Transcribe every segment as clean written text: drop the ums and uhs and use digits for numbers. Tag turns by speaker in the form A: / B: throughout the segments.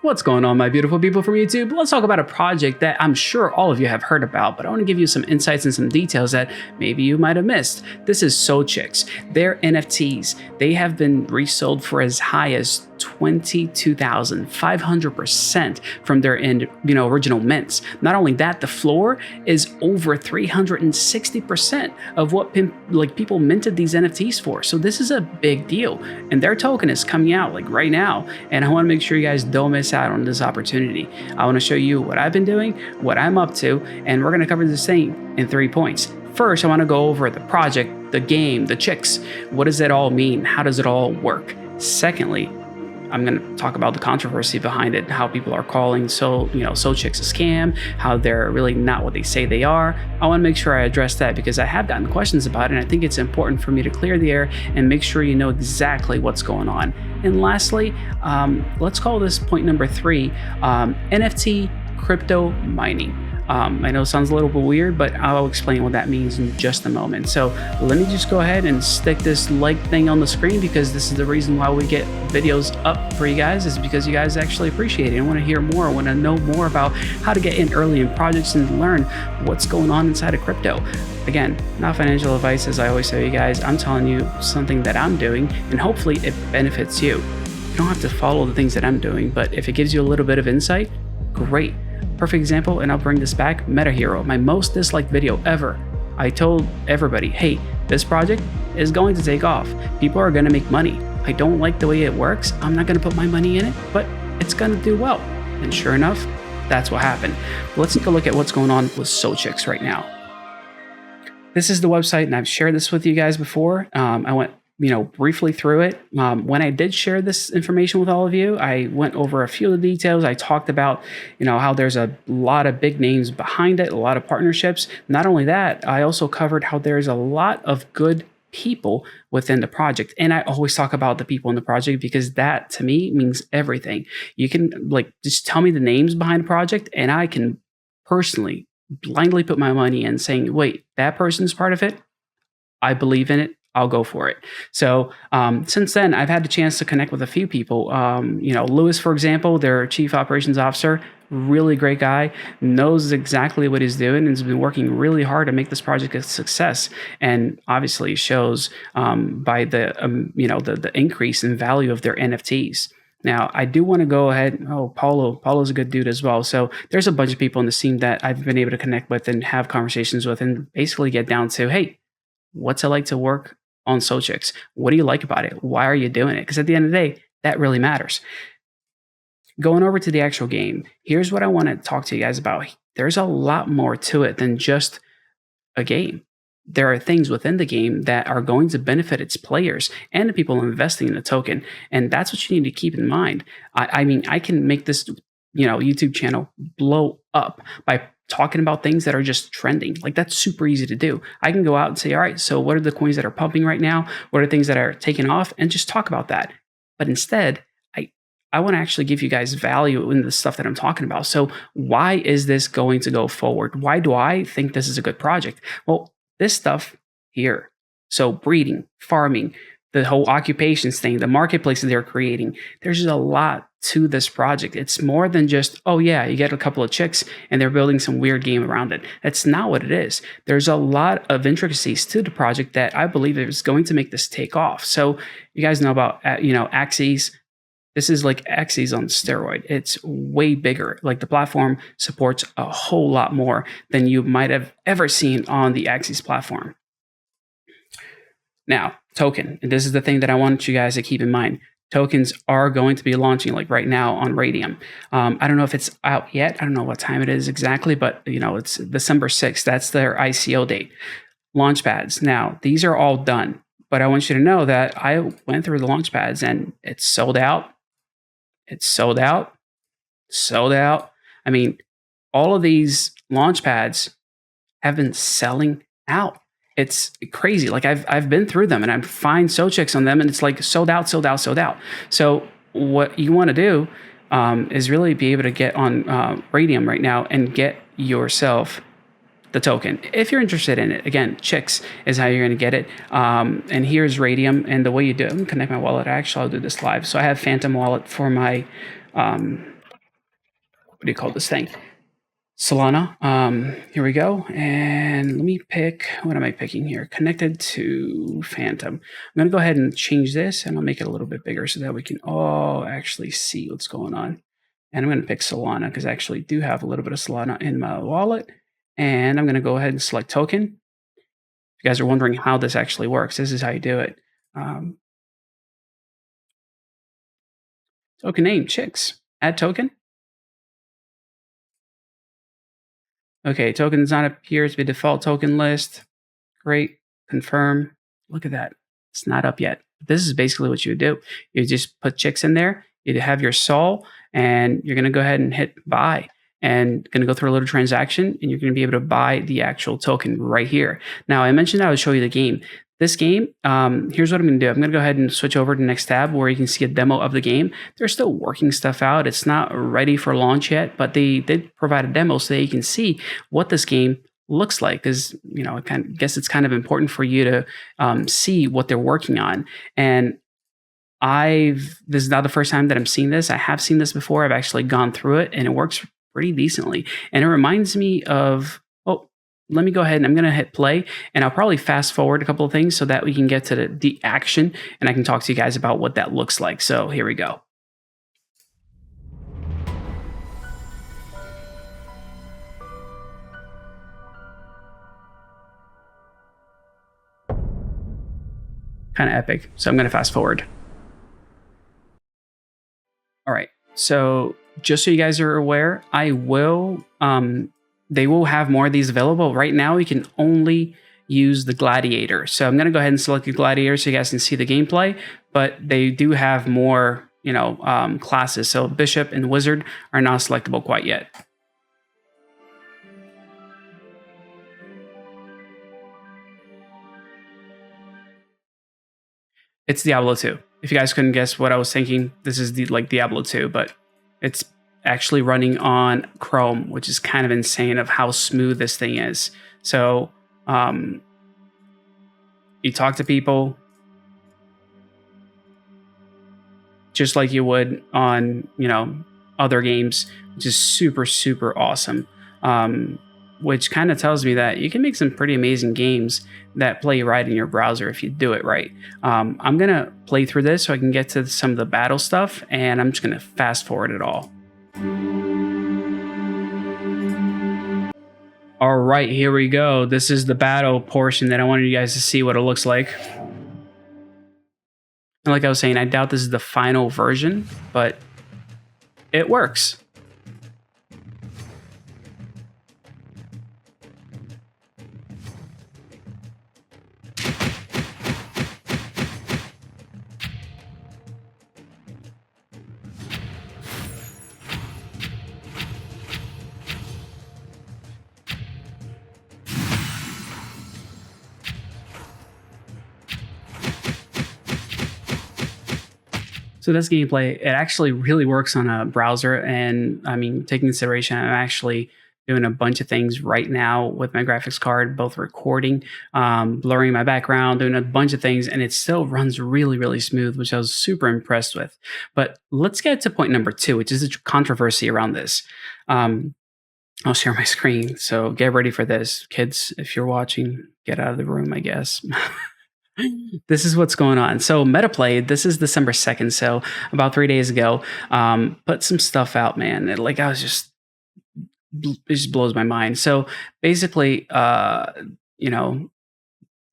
A: What's going on, my beautiful people from YouTube? Let's talk about a project that I'm sure all of you have heard about, but I want to give you some insights and some details that maybe you might have missed. This is SolChicks. Their NFTs, they have been resold for as high as 22,500% from their original mints. Not only that, the floor is over 360% of what people minted these NFTs for. So this is a big deal, and their token is coming out like right now, and I want to make sure you guys don't miss out on this opportunity. I want to show you what I've been doing, what I'm up to, and we're going to cover this thing in 3 points. First, I want to go over the project, the game, the chicks. What does it all mean? How does it all work? Secondly, I'm going to talk about the controversy behind it, how people are calling SolChicks a scam, how they're really not what they say they are. I want to make sure I address that because I have gotten questions about it, and I think it's important for me to clear the air and make sure you know exactly what's going on. And lastly, let's call this point number 3, NFT Crypto Mining. I know it sounds a little bit weird, but I'll explain what that means in just a moment. So let me just go ahead and stick this like thing on the screen, because this is the reason why we get videos up for you guys, is because you guys actually appreciate it and want to hear more, want to know more about how to get in early in projects and learn what's going on inside of crypto. Again, not financial advice, as I always tell you guys. I'm telling you something that I'm doing, and hopefully it benefits you. You don't have to follow the things that I'm doing, but if it gives you a little bit of insight, great. Perfect example, and I'll bring this back, Meta Hero, my most disliked video ever. I told everybody, hey, this project is going to take off. People are going to make money. I don't like the way it works. I'm not going to put my money in it, but it's going to do well. And sure enough, that's what happened. Let's take a look at what's going on with SolChicks right now. This is the website, and I've shared this with you guys before. I went briefly through it. When I did share this information with all of you, I went over a few of the details. I talked about, how there's a lot of big names behind it, a lot of partnerships. Not only that, I also covered how there's a lot of good people within the project. And I always talk about the people in the project because that to me means everything. You can just tell me the names behind the project, and I can personally blindly put my money in saying, wait, that person's part of it. I believe in it. I'll go for it. So since then, I've had the chance to connect with a few people. Lewis, for example, their chief operations officer, really great guy, knows exactly what he's doing, and has been working really hard to make this project a success. And obviously shows by the increase in value of their NFTs. Now, I do want to go ahead. Oh, Paulo's a good dude as well. So there's a bunch of people in the team that I've been able to connect with and have conversations with, and basically get down to, hey, what's it like to work on SolChicks? What do you like about it? Why are you doing it? Because at the end of the day, that really matters. Going over to the actual game, here's what I want to talk to you guys about. There's a lot more to it than just a game. There are things within the game that are going to benefit its players and the people investing in the token. And that's what you need to keep in mind. I mean, I can make this YouTube channel blow up by talking about things that are just trending. That's super easy to do. I can go out and say, all right, so what are the coins that are pumping right now? What are things that are taking off? And just talk about that. But instead, I want to actually give you guys value in the stuff that I'm talking about. So why is this going to go forward? Why do I think this is a good project? Well, this stuff here. So breeding, farming, the whole occupations thing, the marketplace that they're creating, there's just a lot to this project. It's more than just, oh yeah, you get a couple of chicks and they're building some weird game around it. That's not what it is. There's a lot of intricacies to the project that I believe is going to make this take off. So you guys know about, Axies. This is like Axies on steroid. It's way bigger. The platform supports a whole lot more than you might have ever seen on the Axies platform. Now, token, and this is the thing that I want you guys to keep in mind. Tokens are going to be launching right now on Raydium. I don't know if it's out yet. I don't know what time it is exactly, but it's December 6th. That's their ICO date. Launchpads. Now, these are all done, but I want you to know that I went through the launchpads and it's sold out. It's sold out. Sold out. I mean, all of these launchpads have been selling out. It's crazy. I've been through them, and I find SolChicks on them, and it's sold out, sold out, sold out. So what you want to do is really be able to get on Raydium right now and get yourself the token if you're interested in it. Again, Chicks is how you're going to get it. And here's Raydium, and the way you do it. I'm going to connect my wallet. Actually, I'll do this live. So I have Phantom Wallet for my what do you call this thing? Solana. Here we go. And let me pick, what am I picking here? Connected to Phantom. I'm going to go ahead and change this, and I'll make it a little bit bigger so that we can all actually see what's going on. And I'm going to pick Solana because I actually do have a little bit of Solana in my wallet. And I'm going to go ahead and select token. If you guys are wondering how this actually works, this is how you do it. Token name, Chicks. Add token. Okay, token does not appear to be default token list. Great. Confirm. Look at that. It's not up yet. This is basically what you would do. You just put Chicks in there. You have your Sol, and you're going to go ahead and hit buy. And going to go through a little transaction, and you're going to be able to buy the actual token right here. Now, I mentioned I would show you the game. This game, here's what I'm going to do. I'm going to go ahead and switch over to the next tab where you can see a demo of the game. They're still working stuff out. It's not ready for launch yet, but they did provide a demo so that you can see what this game looks like. Because, you know, I guess it's kind of important for you to see what they're working on. And this is not the first time that I'm seeing this. I have seen this before. I've actually gone through it, and it works pretty decently. And it reminds me of, let me go ahead and I'm going to hit play, and I'll probably fast forward a couple of things so that we can get to the action, and I can talk to you guys about what that looks like. So here we go. Kind of epic. So I'm going to fast forward. All right. So just so you guys are aware, they will have more of these available. Right now, you can only use the Gladiator. So I'm going to go ahead and select the Gladiator so you guys can see the gameplay, but they do have more, classes. So Bishop and Wizard are not selectable quite yet. It's Diablo 2. If you guys couldn't guess what I was thinking, this is like Diablo 2, but it's actually running on Chrome, which is kind of insane of how smooth this thing is. So you talk to people just like you would on, other games, which is super, super awesome. Which kind of tells me that you can make some pretty amazing games that play right in your browser if you do it right. I'm going to play through this so I can get to some of the battle stuff, and I'm just going to fast forward it all. All right, here we go. This is the battle portion that I wanted you guys to see what it looks like. And like I was saying, I doubt this is the final version, but it works. So this gameplay, it actually really works on a browser. And I mean, taking consideration, I'm actually doing a bunch of things right now with my graphics card, both recording, blurring my background, doing a bunch of things, and it still runs really, really smooth, which I was super impressed with. But let's get to point number 2, which is the controversy around this. I'll share my screen, so get ready for this. Kids, if you're watching, get out of the room, I guess. This is what's going on. So Metaplay, this is December 2nd, so about 3 days ago, put some stuff out, man. It just blows my mind. So basically, they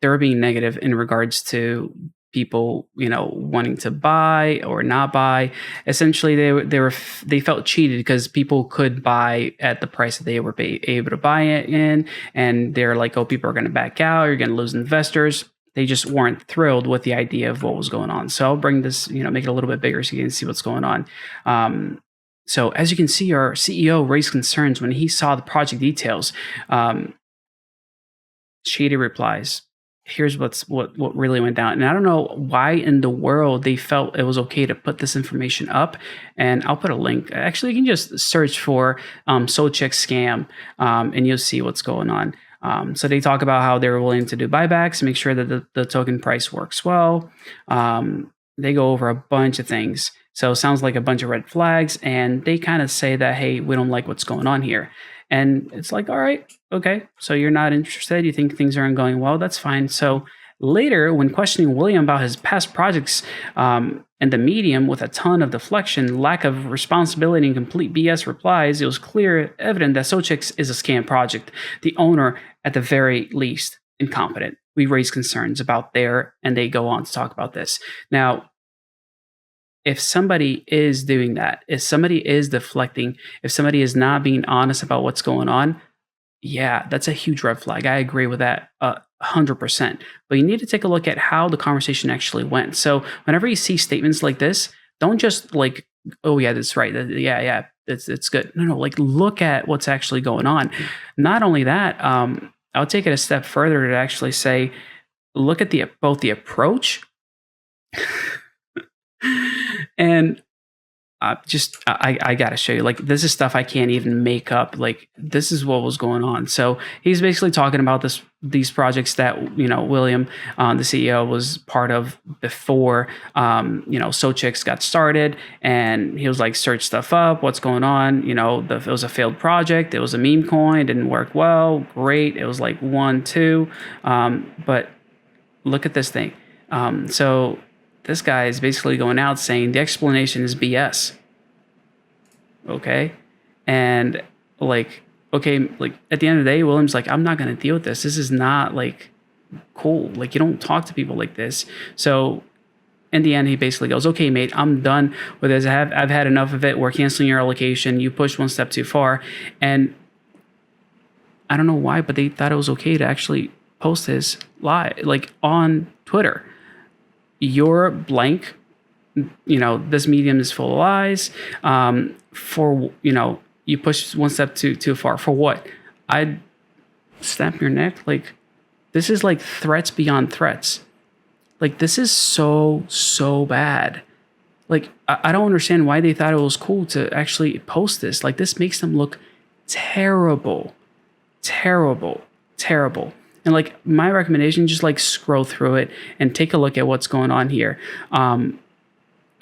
A: were being negative in regards to people, wanting to buy or not buy. Essentially, they felt cheated because people could buy at the price that they were able to buy it in, and they're like, "Oh, people are going to back out. You're going to lose investors." They just weren't thrilled with the idea of what was going on. So I'll bring this, make it a little bit bigger so you can see what's going on. So as you can see, our CEO raised concerns when he saw the project details. Shady replies. Here's what really went down. And I don't know why in the world they felt it was okay to put this information up. And I'll put a link. Actually, you can just search for Solchicks Scam, and you'll see what's going on. So they talk about how they're willing to do buybacks, make sure that the token price works well. They go over a bunch of things. So it sounds like a bunch of red flags, and they kind of say that, hey, we don't like what's going on here. And it's like, all right, okay, so you're not interested. You think things aren't going well. That's fine. So later, when questioning William about his past projects and the medium with a ton of deflection, lack of responsibility, and complete BS replies, it was clear, evident that SolChicks is a scam project. The owner, at the very least, incompetent. We raise concerns about there, and they go on to talk about this. Now, if somebody is doing that, if somebody is deflecting, if somebody is not being honest about what's going on, yeah, that's a huge red flag. I agree with that 100%. But you need to take a look at how the conversation actually went. So whenever you see statements like this, don't just like, oh yeah, that's right. Yeah, it's good. No, like look at what's actually going on. Not only that, I'll take it a step further to actually say, look at both the approach and I gotta show you, like, this is stuff I can't even make up. Like, this is what was going on. So he's basically talking about these projects that, William, the CEO, was part of before, SolChicks got started, and he was like, search stuff up, what's going on. It was a failed project. It was a meme coin. It didn't work well. Great. It was like 1, 2. But look at this thing. So this guy is basically going out saying the explanation is BS. Okay. And like, okay, like at the end of the day, William's like, I'm not going to deal with this. This is not like cool. Like, you don't talk to people like this. So in the end, he basically goes, okay, mate, I'm done with this. I've had enough of it. We're canceling your allocation. You pushed one step too far. And I don't know why, but they thought it was okay to actually post this live, like on Twitter. You're blank. This medium is full of lies. You push one step too far. For what? I'd snap your neck. Like, this is like threats beyond threats. Like, this is so bad. Like, I don't understand why they thought it was cool to actually post this. Like, this makes them look terrible. And like, my recommendation, just like scroll through it and take a look at what's going on here. And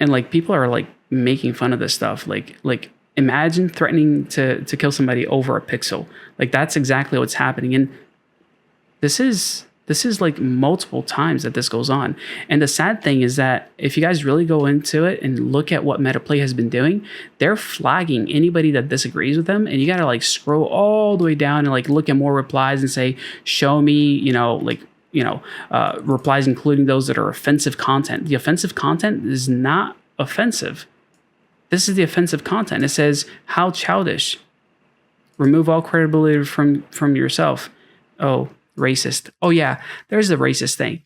A: like, people are like making fun of this stuff. Like imagine threatening to kill somebody over a pixel. Like, that's exactly what's happening. And this is like multiple times that this goes on. And the sad thing is that if you guys really go into it and look at what MetaPlay has been doing, they're flagging anybody that disagrees with them. And you got to like scroll all the way down and like look at more replies and say, show me, replies, including those that are offensive content. The offensive content is not offensive. This is the offensive content. It says, how childish. Remove all credibility from yourself. Oh, racist. Oh yeah, there's the racist thing.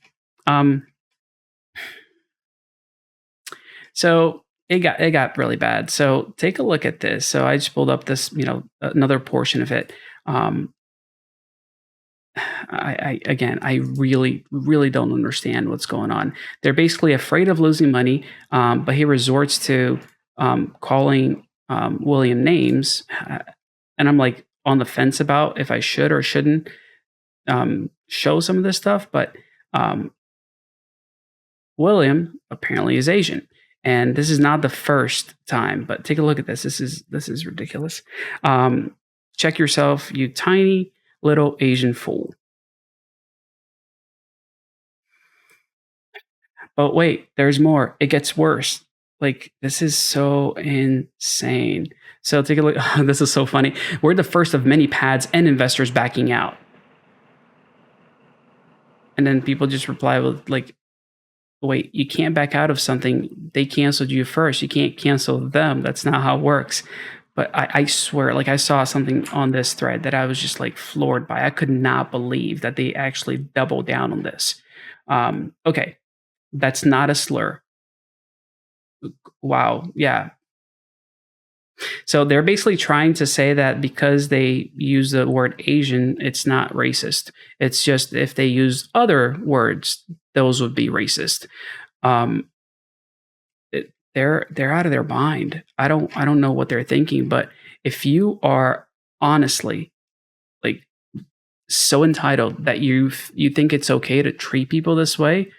A: So it got really bad. So take a look at this. So I just pulled up this, another portion of it. I really don't understand what's going on. They're basically afraid of losing money, but he resorts to calling William names, and I'm like on the fence about if I should or shouldn't show some of this stuff. But William apparently is Asian, and this is not the first time. But take a look at this. This is ridiculous. Check yourself, you tiny little Asian fool. But wait, there's more. It gets worse. Like, this is so insane. So take a look. This is so funny. We're the first of many pads and investors backing out. And then people just reply with like, wait, you can't back out of something. They canceled you first. You can't cancel them. That's not how it works. But I swear, like, I saw something on this thread that I was just like floored by. I could not believe that they actually doubled down on this. Okay, that's not a slur. Wow, yeah. So they're basically trying to say that because they use the word Asian, it's not racist. It's just if they use other words, those would be racist. They're out of their mind. I don't know what they're thinking. But if you are honestly like so entitled that you think it's okay to treat people this way,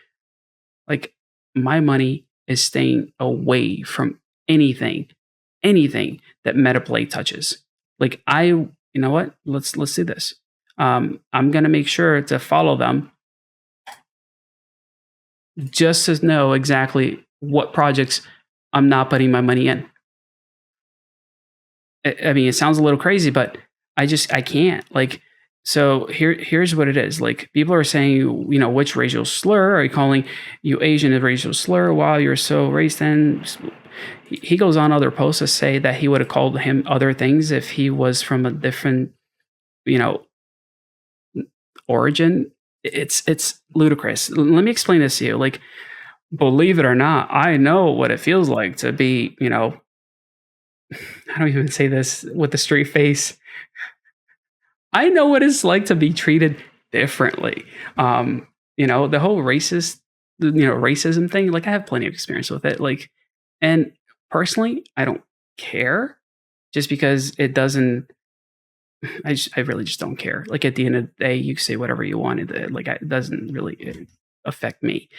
A: like, my money is staying away from anything that Metaplay touches. Like you know what? Let's do this. I'm gonna make sure to follow them just to know exactly what projects I'm not putting my money in. I mean, it sounds a little crazy, but I can't. Like, so here's what it is. Like, people are saying, you know, which racial slur are you calling you Asian a racial slur? Wow, you're so racist. He goes on other posts to say that he would have called him other things if he was from a different, you know, origin. It's ludicrous. Let me explain this to you. Like, believe it or not, I know what it feels like to be, you know, I don't even say this with a straight face. I know what it's like to be treated differently. You know, the whole racism thing, like I have plenty of experience with it. Like, and personally, I don't care just because it doesn't, I really just don't care. Like at the end of the day, you say whatever you want. It doesn't really affect me.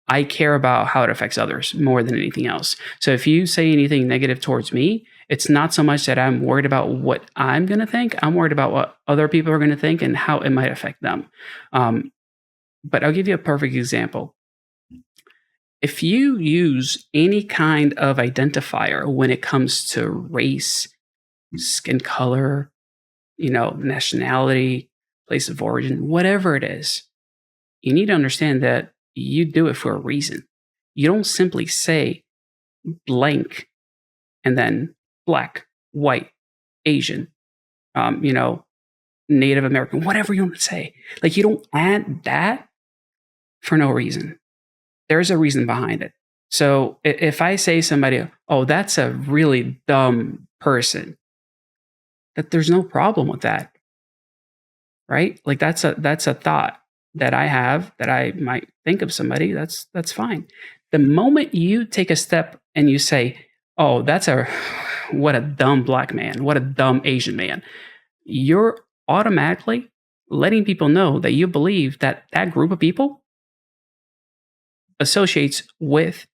A: I care about how it affects others more than anything else. So if you say anything negative towards me, it's not so much that I'm worried about what I'm going to think. I'm worried about what other people are going to think and how it might affect them. But I'll give you a perfect example. If you use any kind of identifier when it comes to race, skin color, you know, nationality, place of origin, whatever it is, you need to understand that you do it for a reason. You don't simply say blank and then black, white, Asian, you know, Native American, whatever you want to say. Like, you don't add that for no reason. There's a reason behind it. So if I say somebody, oh, that's a really dumb person, that there's no problem with that, right? Like that's a thought that I have that I might think of somebody. That's fine. The moment you take a step and you say, oh, what a dumb black man, what a dumb Asian man, you're automatically letting people know that you believe that that group of people associates with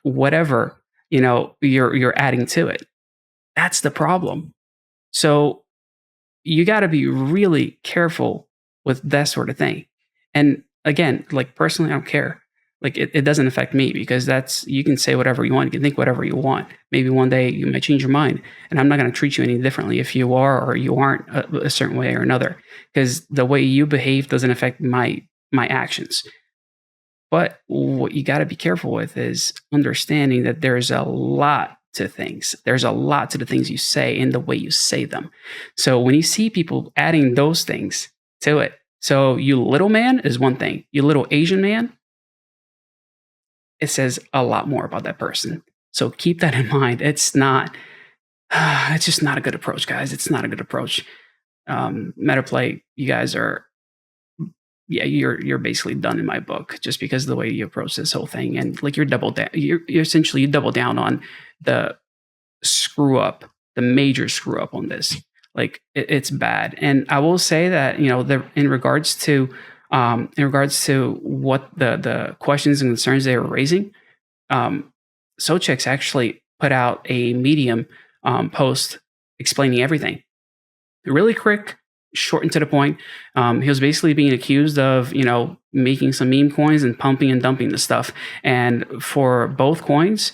A: whatever, you know, you're adding to it. That's the problem. So you got to be really careful with that sort of thing. And again, like personally, I don't care. Like it doesn't affect me because you can say whatever you want. You can think whatever you want. Maybe one day you might change your mind, and I'm not going to treat you any differently if you are or you aren't a certain way or another, because the way you behave doesn't affect my actions. But what you got to be careful with is understanding that there's a lot to things. There's a lot to the things you say and the way you say them. So when you see people adding those things to it, so you little man is one thing, you little Asian man, it says a lot more about that person. So keep that in mind. It's just not a good approach, guys. It's not a good approach. Metaplay, you guys are, yeah, you're basically done in my book just because of the way you approach this whole thing. And like you're essentially you double down on the major screw up on this. Like it's bad. And I will say that, you know, in regards to what the questions and concerns they were raising, SolChicks actually put out a Medium post explaining everything. Really quick, short and to the point. He was basically being accused of, you know, making some meme coins and pumping and dumping the stuff. And for both coins,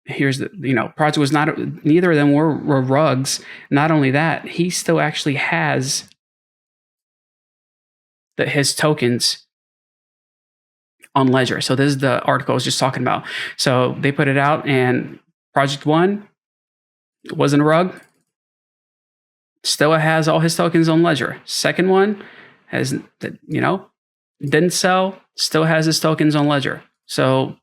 A: here's the, you know, project was not, neither of them were rugs. Not only that, he still actually has his tokens on Ledger. So this is the article I was just talking about. So they put it out, and project one wasn't a rug. Still has all his tokens on Ledger. Second one has, you know, didn't sell, still has his tokens on Ledger. So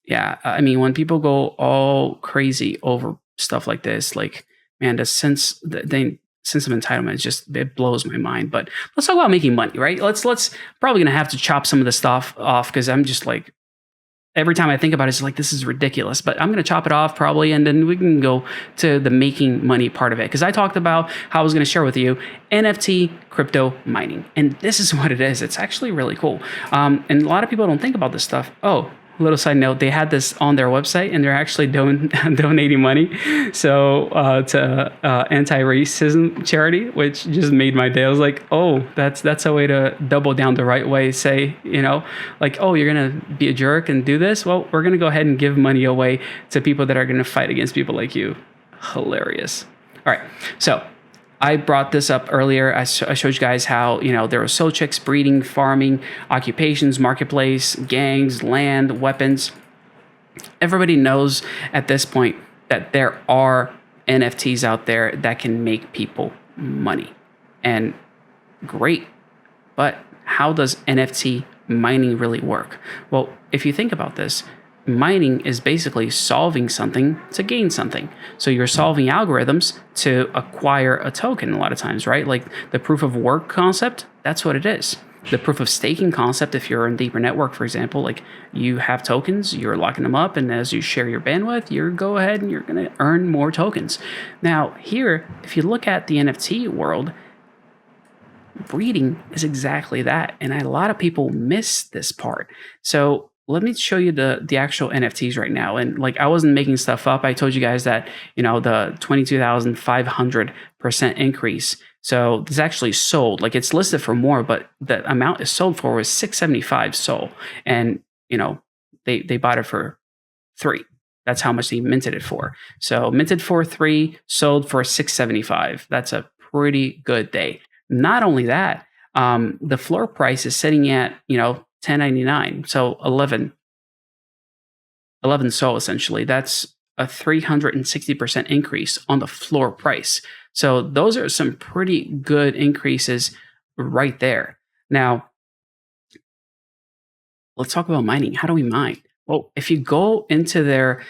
A: yeah, I mean, when people go all crazy over stuff like this, like, man, the sense of entitlement it blows my mind. But let's talk about making money, right? Let's probably gonna have to chop some of the stuff off because I'm just like, every time I think about it, it's like, this is ridiculous, but I'm going to chop it off probably. And then we can go to the making money part of it. Cause I talked about how I was going to share with you NFT crypto mining. And this is what it is. It's actually really cool. And a lot of people don't think about this stuff. Oh, little side note, they had this on their website and they're actually donating money to anti-racism charity, which just made my day. I was like, oh, that's a way to double down the right way. Say, like, oh, you're gonna be a jerk and do this. Well, we're gonna go ahead and give money away to people that are gonna fight against people like you. Hilarious. All right, so I brought this up earlier. I showed you guys how, there was SolChicks, breeding, farming, occupations, marketplace, gangs, land, weapons. Everybody knows at this point that there are NFTs out there that can make people money. And great. But how does NFT mining really work? Well, if you think about this, mining is basically solving something to gain something. So you're solving algorithms to acquire a token a lot of times, right? Like the proof of work concept, that's what it is. The proof of staking concept, if you're in deeper network, for example, like you have tokens, you're locking them up, and as you share your bandwidth, you go ahead and you're going to earn more tokens. Now here, if you look at the NFT world, breeding is exactly that. And a lot of people miss this part. So let me show you the actual NFTs right now. And like, I wasn't making stuff up. I told you guys that, the 22,500% increase. So this actually sold, like it's listed for more, but the amount it sold for was 675 SOL. And, they bought it for 3. That's how much they minted it for. So minted for 3, sold for 675. That's a pretty good day. Not only that, the floor price is sitting at, 10.99, so 11 SOL essentially. That's a 360% increase on the floor price. So those are some pretty good increases right there. Now, let's talk about mining. How do we mine? Well, if you go into their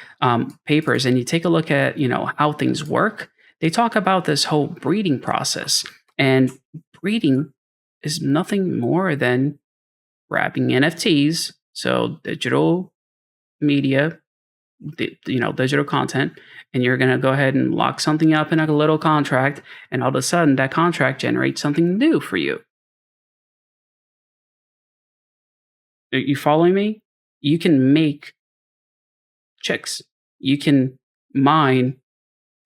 A: papers and you take a look at, how things work, they talk about this whole breeding process. And breeding is nothing more than grabbing NFTs, so digital media, digital content, and you're going to go ahead and lock something up in a little contract, and all of a sudden that contract generates something new for you. Are you following me? You can make chicks. You can mine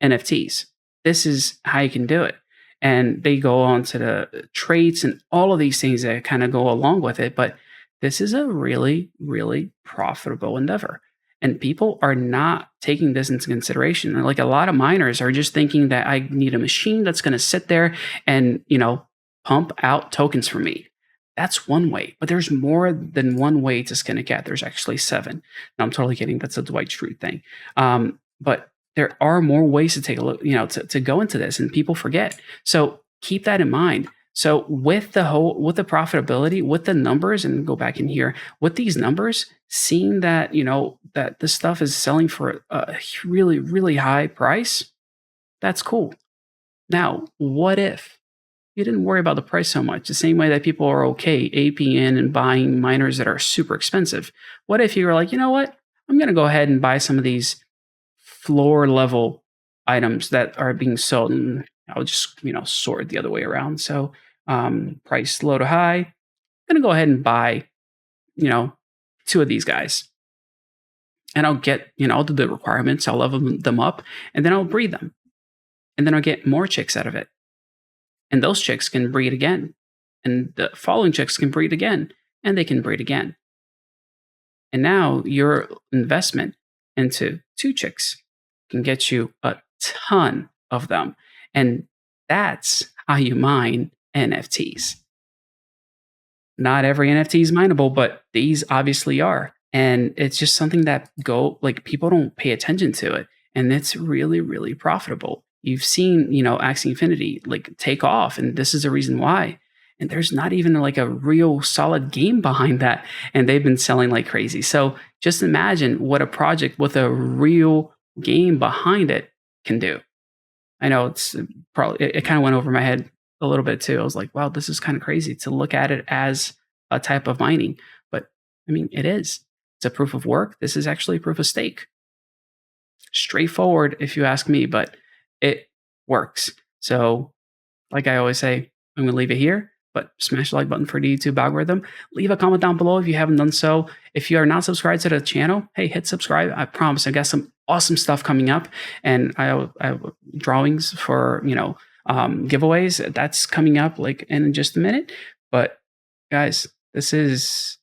A: NFTs. This is how you can do it. And they go on to the traits and all of these things that kind of go along with it. But this is a really, really profitable endeavor. And people are not taking this into consideration. Like a lot of miners are just thinking that I need a machine that's going to sit there and, pump out tokens for me. That's one way, but there's more than one way to skin a cat. There's actually 7. No, I'm totally kidding. That's a Dwight Schrute thing. But there are more ways to take a look, to go into this, and people forget. So keep that in mind. So with the profitability, with the numbers, and go back in here with these numbers, seeing that, that this stuff is selling for a really, really high price, that's cool. Now, what if you didn't worry about the price so much, the same way that people are okay APN and buying miners that are super expensive? What if you were like, you know what? I'm going to go ahead and buy some of these floor level items that are being sold, and I'll just, sort the other way around. So price low to high, I'm going to go ahead and buy, 2 of these guys. And I'll get, I'll do the requirements. I'll level them up, and then I'll breed them. And then I'll get more chicks out of it. And those chicks can breed again. And the following chicks can breed again. And they can breed again. And now your investment into 2 chicks can get you a ton of them. And that's how you mine NFTs. Not every NFT is mineable, but these obviously are. And it's just something that people don't pay attention to it. And it's really, really profitable. You've seen, Axie Infinity take off, and this is the reason why. And there's not even a real solid game behind that. And they've been selling like crazy. So just imagine what a project with a real game behind it can do. I know it's probably, it kind of went over my head a little bit too. I was like, wow, this is kind of crazy to look at it as a type of mining. But I mean, it is. It's a proof of work. This is actually a proof of stake. Straightforward, if you ask me, but it works. So like I always say, I'm going to leave it here, but smash the like button for the YouTube algorithm. Leave a comment down below if you haven't done so. If you are not subscribed to the channel, hey, hit subscribe. I promise I got some awesome stuff coming up, and I have drawings for, giveaways. That's coming up like in just a minute. But guys, this is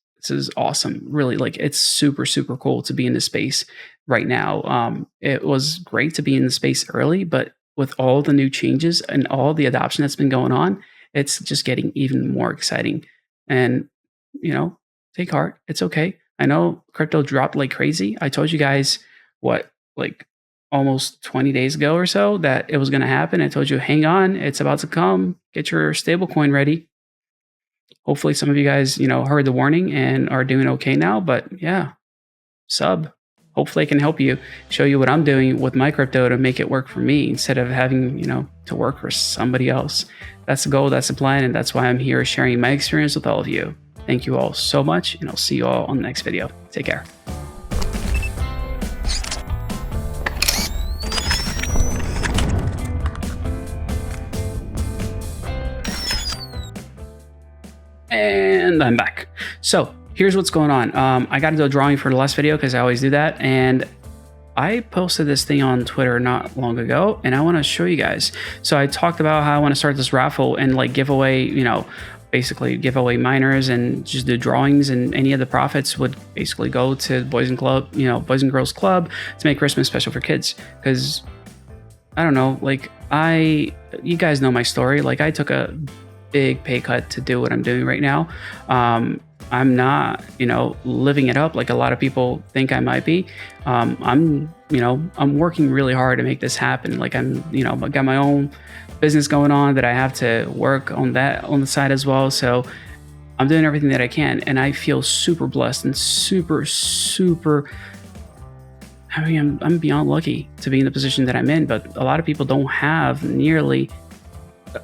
A: awesome. Really, like, it's super, super cool to be in this space right now. It was great to be in the space early, but with all the new changes and all the adoption that's been going on, it's just getting even more exciting. And, take heart. It's okay. I know crypto dropped like crazy. I told you guys like almost 20 days ago or so that it was going to happen. I told you, hang on, it's about to come. Get your stablecoin ready. Hopefully some of you guys, heard the warning and are doing okay now. But yeah, sub. Hopefully I can help you, show you what I'm doing with my crypto to make it work for me instead of having, to work for somebody else. That's the goal, that's the plan, and that's why I'm here sharing my experience with all of you. Thank you all so much, and I'll see you all on the next video. Take care. And I'm back. So here's what's going on. I got to do a drawing for the last video because I always do that. And I posted this thing on Twitter not long ago, and I want to show you guys. So I talked about how I want to start this raffle and like give away, basically give away miners and just do drawings, and any of the profits would basically go to Boys and Girls Club to make Christmas special for kids. Because I don't know, like you guys know my story. Like, I took a big pay cut to do what I'm doing right now. I'm not, living it up like a lot of people think I might be. I'm working really hard to make this happen. Like, I got my own business going on that I have to work on that on the side as well. So I'm doing everything that I can, and I feel super blessed and super, super, I'm beyond lucky to be in the position that I'm in, but a lot of people don't have nearly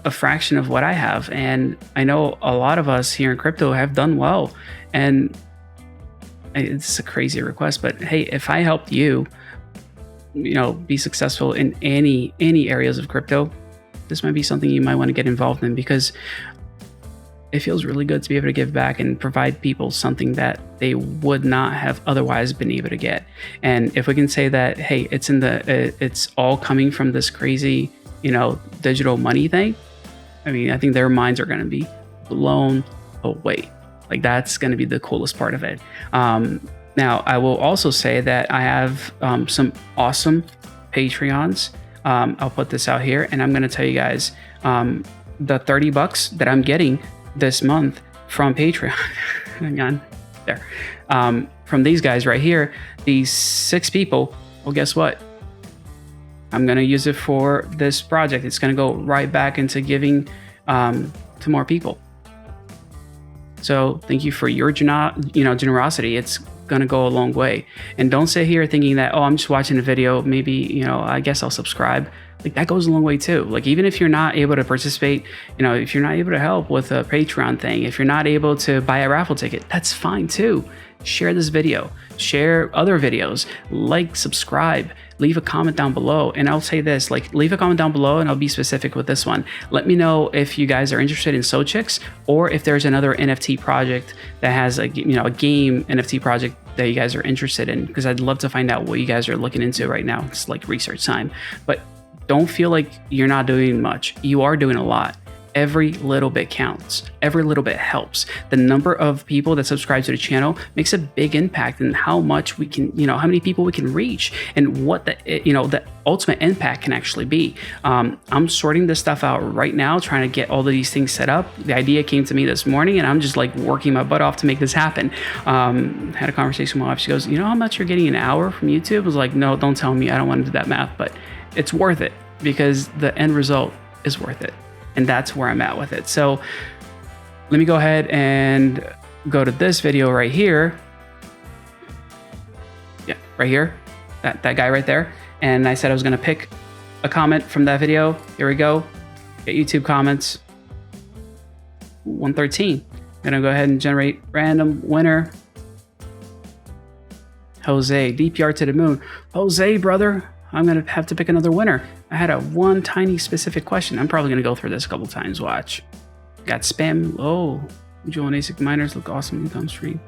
A: a fraction of what I have. And I know a lot of us here in crypto have done well, and it's a crazy request, but hey, if I helped you, be successful in any areas of crypto, this might be something you might want to get involved in, because it feels really good to be able to give back and provide people something that they would not have otherwise been able to get. And if we can say that, hey, it's all coming from this crazy digital money thing, I think their minds are going to be blown away. Like, that's going to be the coolest part of it. Now, I will also say that I have some awesome Patreons. I'll put this out here, and I'm going to tell you guys the $30 that I'm getting this month from Patreon. Hang on, there. From these guys right here, these 6 people. Well, guess what? I'm going to use it for this project. It's going to go right back into giving to more people. So thank you for your generosity. It's going to go a long way. And don't sit here thinking that, oh, I'm just watching a video, maybe, I guess I'll subscribe. Like, that goes a long way too. Like, even if you're not able to participate, if you're not able to help with a Patreon thing, if you're not able to buy a raffle ticket, that's fine too. Share this video, share other videos, like, subscribe, leave a comment down below. And I'll say this, like, leave a comment down below, and I'll be specific with this one. Let me know if you guys are interested in SolChicks, or if there's another NFT project that has a game NFT project that you guys are interested in, because I'd love to find out what you guys are looking into right now. It's like research time. But don't feel like you're not doing much. You are doing a lot. Every little bit counts. Every little bit helps. The number of people that subscribe to the channel makes a big impact in how much we can, how many people we can reach, and what the ultimate impact can actually be. I'm sorting this stuff out right now, trying to get all of these things set up. The idea came to me this morning, and I'm just like working my butt off to make this happen. Had a conversation with my wife. She goes, "You know how much you're getting an hour from YouTube?" I was like, "No, don't tell me. I don't want to do that math, but it's worth it, because the end result is worth it." And that's where I'm at with it. So let me go ahead and go to this video right here. Yeah, right here, that guy right there. And I said I was gonna pick a comment from that video. Here we go, get YouTube comments, 113. I'm gonna go ahead and generate random winner. Jose, DPR to the moon. Jose, brother, I'm going to have to pick another winner. I had one tiny specific question. I'm probably going to go through this a couple times. Watch. Got spam. Oh, join ASIC miners. Look awesome income stream.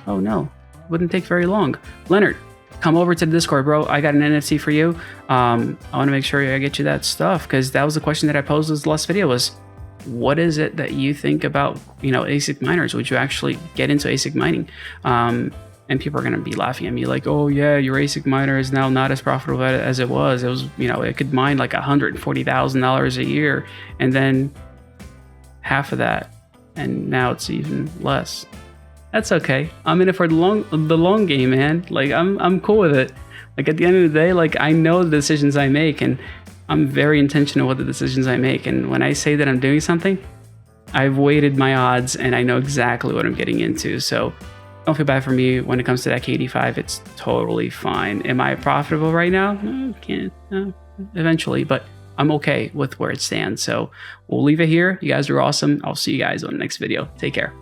A: Oh, no. Wouldn't take very long. Leonard, come over to the Discord, bro. I got an NFT for you. I want to make sure I get you that stuff, because that was the question that I posed in the last video was, what is it that you think about, ASIC miners? Would you actually get into ASIC mining? And people are going to be laughing at me like, oh yeah, your ASIC miner is now not as profitable as it was. It was, it could mine like $140,000 a year, and then half of that, and now it's even less. That's okay. I'm in it for the long game, man. Like I'm cool with it. Like at the end of the day, like I know the decisions I make, and I'm very intentional with the decisions I make. And when I say that I'm doing something, I've weighted my odds and I know exactly what I'm getting into. So don't feel bad for me when it comes to that K85. It's totally fine. Am I profitable right now? Can't. Eventually, but I'm okay with where it stands. So we'll leave it here. You guys are awesome. I'll see you guys on the next video. Take care.